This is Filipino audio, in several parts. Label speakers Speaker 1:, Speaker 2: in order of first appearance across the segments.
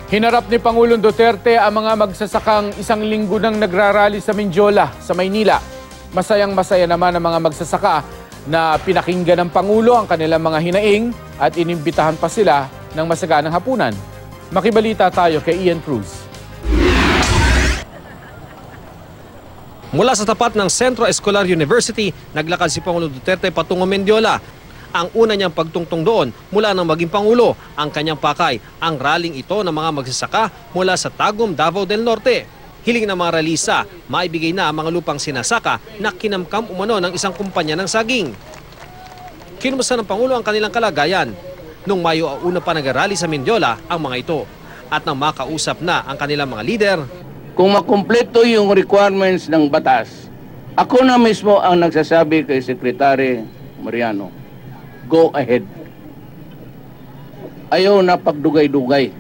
Speaker 1: Hinarap ni Pangulong Duterte ang mga magsasakang isang linggo nang nagrarally sa Mindiola, sa Maynila. Masayang-masaya naman ang mga magsasaka na pinakinggan ng Pangulo ang kanilang mga hinaing at inimbitahan pa sila ng masaganang hapunan. Makibalita tayo kay Ian Cruz.
Speaker 2: Mula sa tapat ng Centro Escolar University, naglakad si Pangulong Duterte patungong Mindiola. Ang una niyang pagtungtong doon mula nang maging Pangulo, ang kanyang pakay, ang rallying ito ng mga magsasaka mula sa Tagum, Davao del Norte. Hiling ng mga ralisa, maibigay na ang mga lupang sinasaka na kinamkam umano ng isang kumpanya ng saging. Kinumusta ng Pangulo ang kanilang kalagayan. Noong Mayo, una pa nag-rally sa Mindiola ang mga ito. At nang makausap na ang kanilang mga lider,
Speaker 3: kung makumpleto yung requirements ng batas, ako na mismo ang nagsasabi kay Secretary Mariano, go ahead. Ayaw na pagdugay-dugay.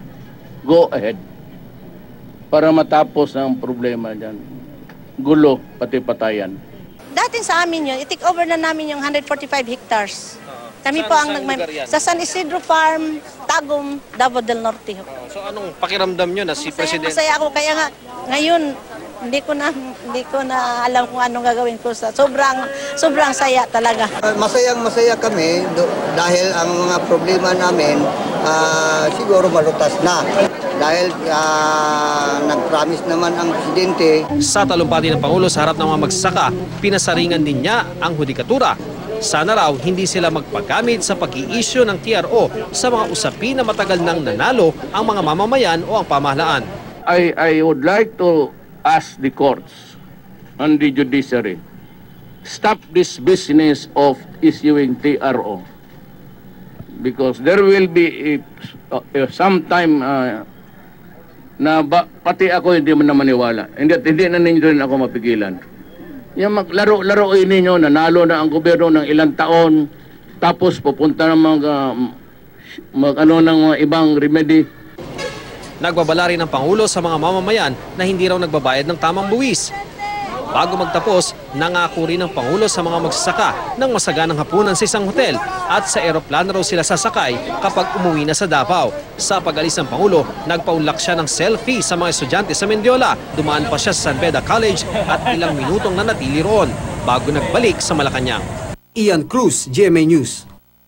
Speaker 3: Go ahead. Para matapos ang problema dyan. Gulo, pati patayan.
Speaker 4: Dati sa amin yun, i-take over na namin yung 145 hectares. Kami po ang sa San Isidro Farm, Tagum, Davao del Norte.
Speaker 2: so anong pakiramdam nyo na si Presidente?
Speaker 4: Masaya ako, kaya nga ngayon hindi ko na alam kung anong gagawin ko. Sobrang saya talaga.
Speaker 5: Masayang-masaya kami dahil ang mga problema namin siguro malutas na. Dahil nag-promise naman ang Presidente.
Speaker 2: Sa talumpati ng Pangulo sa harap ng mga magsasaka, pinasaringan din niya ang hudikatura. Sana raw hindi sila magpagamit sa pag-i-issue ng TRO sa mga usapin na matagal nang nanalo ang mga mamamayan o ang pamahalaan.
Speaker 3: I would like to ask the courts and the judiciary, stop this business of issuing TRO. Because there will be sometime na pati ako hindi man na maniwala. Hindi na ninyo rin ako mapigilan. Yung maglaro-laro ninyo, nanalo na ang gobyerno ng ilang taon, tapos pupunta ng mga ibang remedy.
Speaker 2: Nagbabala rin ang Pangulo sa mga mamamayan na hindi raw nagbabayad ng tamang buwis. Bago magtapos, nangako rin ang Pangulo sa mga magsasaka ng masaganang hapunan sa isang hotel at sa eroplano raw sila sasakay kapag umuwi na sa Davao. Sa pag-alis ng Pangulo, nagpaunlak siya ng selfie sa mga estudyante sa Mindiola. Dumaan pa siya sa San Beda College at ilang minutong nanatili roon bago nagbalik sa Malacanang.
Speaker 6: Ian Cruz, GMA News.